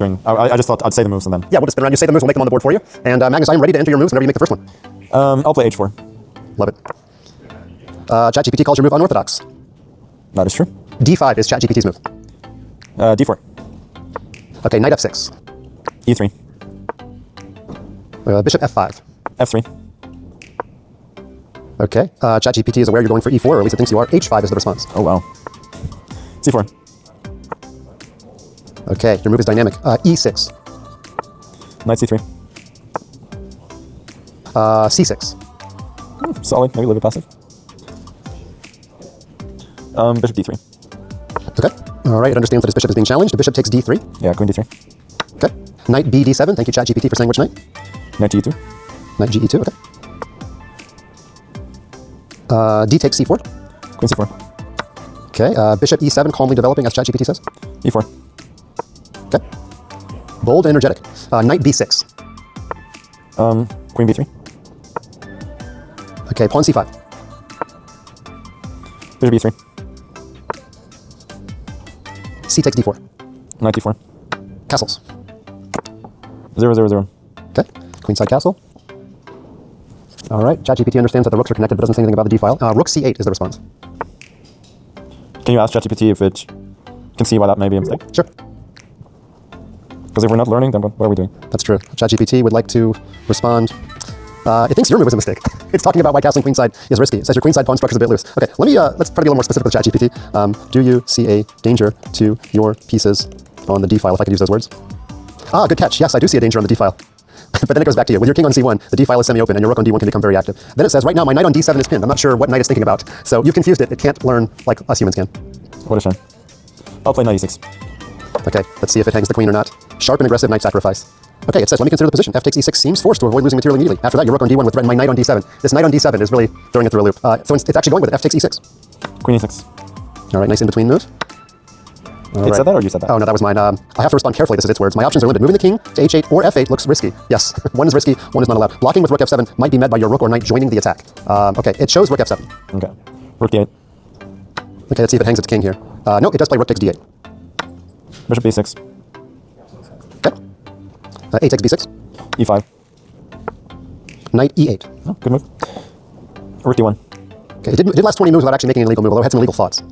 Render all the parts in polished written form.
I just thought I'd say the moves and then. Yeah, we'll just spin around. You say the moves, we'll make them on the board for you. And Magnus, I'm ready to enter your moves whenever you make the first one. I'll play H4. Love it. ChatGPT calls your move unorthodox. That is true. D5 is ChatGPT's move. D4. Okay, knight F6. E3. Bishop F5. F3. Okay, ChatGPT is aware you're going for E4, or at least it thinks you are. H5 is the response. Oh, wow. C4. Okay, your move is dynamic. E6. Knight C3. C6. Solid. Maybe a little bit passive. Bishop D3. Okay. All right, it understands that his bishop is being challenged. The bishop takes D3. Yeah, queen D3. Okay. Knight B D7. Thank you, ChatGPT, for saying which knight. Knight G2. Knight GE2. Okay. D takes C4. Queen C4. Okay. Bishop E7, calmly developing, as ChatGPT says. E4. Okay. Bold and energetic. Knight B6. Queen B3. Okay. Pawn C5. Bishop B3. C takes D4. Knight D4. Castles. 0, 0, 0. Okay. Queenside castle. All right. ChatGPT understands that the rooks are connected, but doesn't say anything about the D file. Rook C8 is the response. Can you ask ChatGPT if it can see why that may be a mistake? Sure. Because if we're not learning, then what are we doing? That's true. ChatGPT would like to respond. It thinks your move was a mistake. It's talking about why castling queenside is risky. It says your queenside pawn structure is a bit loose. Okay, let's try to be a little more specific with ChatGPT. Do you see a danger to your pieces on the D file, if I could use those words? Ah, good catch. Yes, I do see a danger on the D file. But then it goes back to you. With your king on C1, the D file is semi-open, and your rook on D1 can become very active. Then it says, right now, my knight on D7 is pinned. I'm not sure what knight it's thinking about. So you've confused it. It can't learn like us humans can. What a shame. I'll play knight E6. Okay, let's see if it hangs the queen or not. Sharp and aggressive knight sacrifice. Okay, it says, let me consider the position. F takes E6 seems forced to avoid losing material immediately. After that, your rook on D1 would threaten my knight on D7. This knight on D7 is really throwing it through a loop. So it's actually going with it. F takes E6. Queen E6. All right, nice in-between move. It said that or you said that? Oh, no, that was mine. I have to respond carefully. This is its words. My options are limited. Moving the king to H8 or F8 looks risky. Yes, one is risky, one is not allowed. Blocking with rook F7 might be met by your rook or knight joining the attack. Okay, it shows rook F7. Okay. Rook D8. Okay, let's see if it hangs its king here. No, it does play rook takes D8. Bishop B6. Okay. A takes B6. E5. Knight E8. Oh, good move. Rook D1. Okay, it did last 20 moves without actually making an illegal move, although it had some illegal thoughts.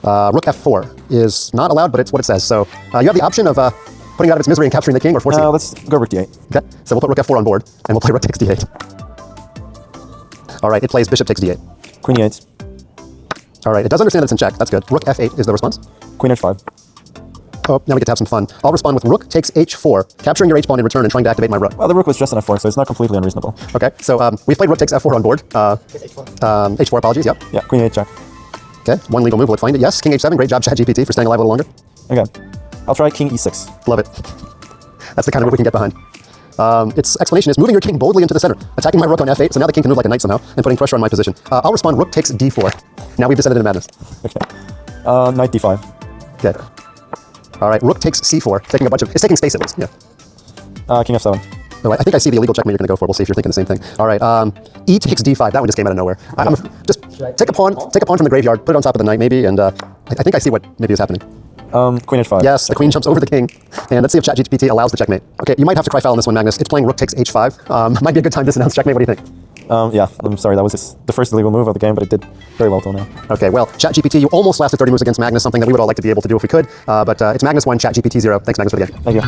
Rook F4 is not allowed, but it's what it says. So you have the option of putting it out of its misery and capturing the king, or forcing it. Let's go rook D8. Okay, so we'll put rook F4 on board, and we'll play rook takes D8. All right, it plays bishop takes D8. Queen E8. All right, it does understand that it's in check. That's good. Rook F8 is the response. Queen H5. Oh, now we get to have some fun. I'll respond with rook takes H4, capturing your H-pawn in return and trying to activate my rook. Well, the rook was just an F4, so it's not completely unreasonable. Okay, so we've played rook takes F4 on board. H4, apologies, yep. Yeah, Queen H check. Okay, one legal move, will it find it? Yes, king H7, great job, ChatGPT, for staying alive a little longer. Okay, I'll try King E6. Love it. That's the kind of move we can get behind. Its explanation is moving your king boldly into the center, attacking my rook on F8, so now the king can move like a knight somehow, and putting pressure on my position. I'll respond rook takes D4. Now we've descended into madness. Okay. Knight D5. Okay. All right, rook takes C4, taking a bunch of, it's taking space at least, yeah. King F7. Oh, I think I see the illegal checkmate you're going to go for. We'll see if you're thinking the same thing. All right, E takes D5. That one just came out of nowhere. Just take a pawn from the graveyard, put it on top of the knight maybe, and I think I see what maybe is happening. Queen H5. Yes, the queen jumps over the king, and let's see if ChatGPT allows the checkmate. Okay, you might have to cry foul on this one, Magnus. It's playing rook takes H5. Might be a good time to announce checkmate. What do you think? Yeah, I'm sorry, that was the first illegal move of the game, but it did very well till now. Okay, well, ChatGPT, you almost lasted 30 moves against Magnus, something that we would all like to be able to do if we could, but it's Magnus 1, ChatGPT 0. Thanks, Magnus, for the game. Thank you.